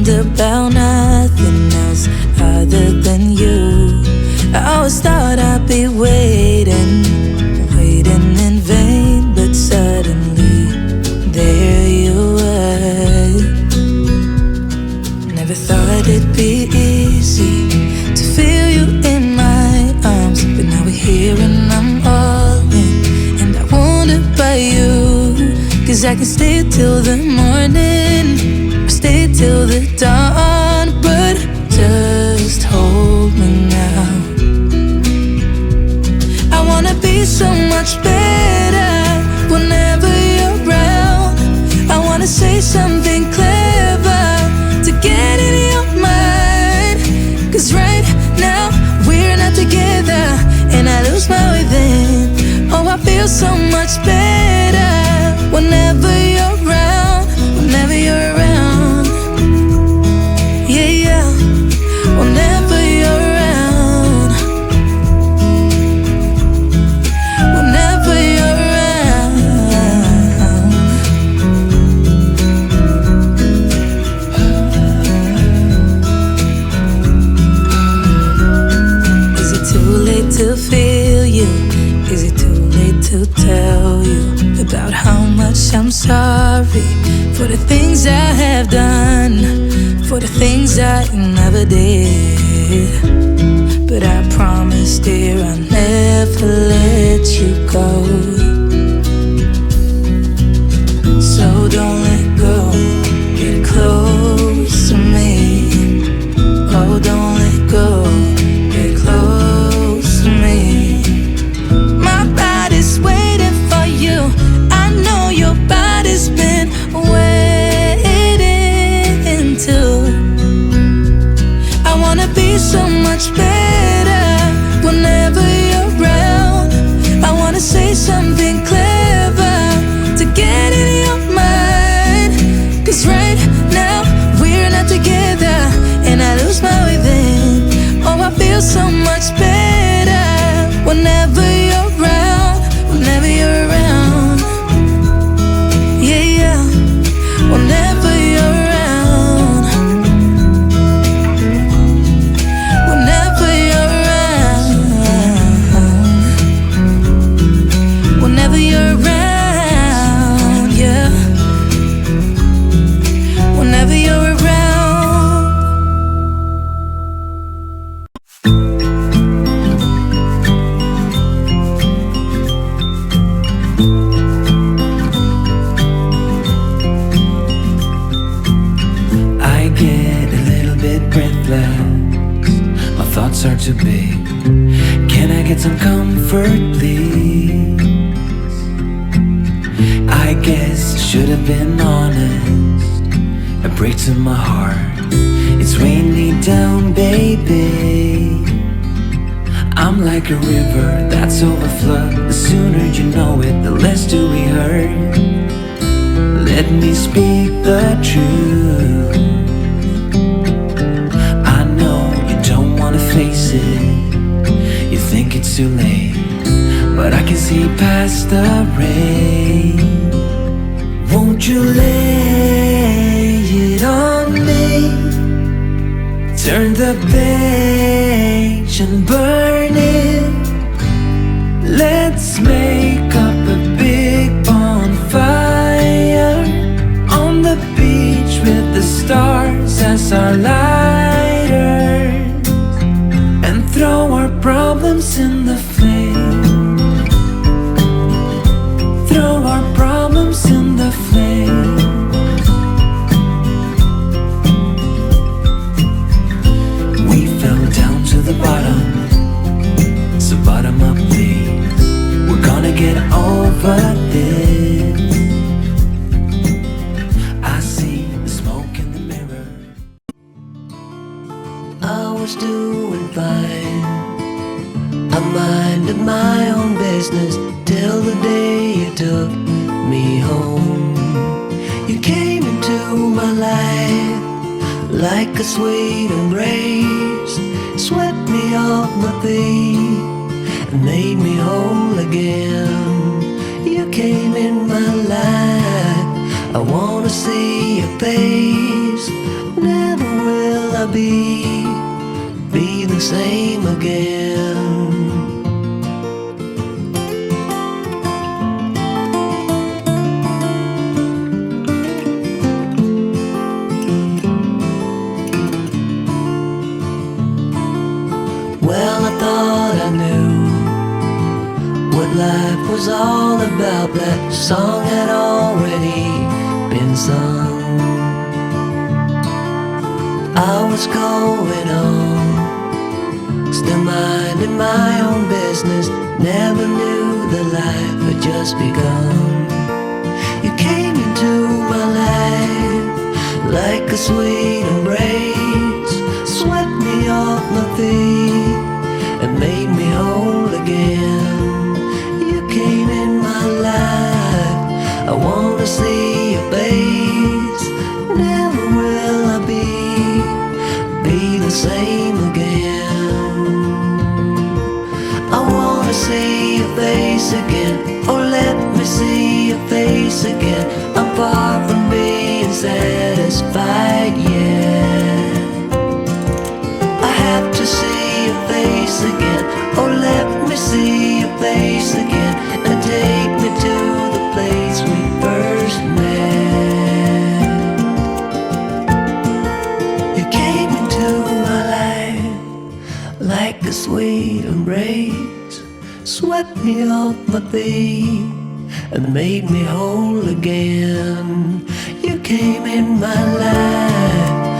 dreamed about nothing else other than you. I always thought I'd be waiting in vain, but suddenly there you were. Never thought it'd be easy to feel you in my arms, but now we're here and I'm all in, and I wonder about you. 'Cause I can stay till the morning, or stay till the dawn, but just hold me now. I wanna be so much better whenever you're around. I wanna say something clever to get in your mind. 'Cause right now we're not together, and I lose my way then. Oh, I feel so much better whenever you're around, whenever you're around. Yeah, yeah, whenever you're around, whenever you're around. Is it too late to feel you? Is it too late to tell you about how much I'm sorry for the things I have done, for the things I never did? But I promise, dear, I'll never let you go. So don't let go, get close to me. Oh, don't let go, get close to me. My body's waiting for you. I know your body's been waiting too. I wanna be so much better whenever you're around. I wanna say something clever to get in your mind. 'Cause right now we're not together, and I lose my way then. Oh, I feel so much better whenever you're around, whenever you're around. Yeah, yeah, whenever you're around, whenever you're around, whenever you're around, yeah, whenever you're around. I get a little bit breathless, my thoughts are too big. Can I get some comfort, please? I guess I should have been honest. It breaks in my heart, it's weighing me down, baby. I'm like a river that's overflowed. The sooner you know it, the less do we hurt. Let me speak the truth. I know you don't wanna face it, you think it's too late, but I can see past the rain. Won't you lay it on me? Turn the page and burn it. Let's make up a big bonfire on the beach with the stars as our lighters, and throw our problems in the flame. Throw our problems in the flame. We fell down to the bottom, so bottom up please. We're gonna get over this. I see the smoke in the mirror. I was doing fine, I minded my own business till the day you took me home. You came into my life like a sweet embrace, swept me off my feet and made me whole again. You came in my life, I wanna see your face, never be the same again. Well, I thought I knew what life was all about. That song had already been sung. I was going on, still minding my own business. Never knew that life had just begun. You came into my life like a sweet embrace, swept me off my feet and made me whole again. You came in my life, I wanna see your face. Never will I be the same again. I wanna see your face again. Oh, let me see your face again. I'm far from being satisfied yet. I have to see your face again. Oh, let me see your face again and take me to the place we first met. You came into my life like a sweet embrace, swept me off my feet and made me whole again. You came in my life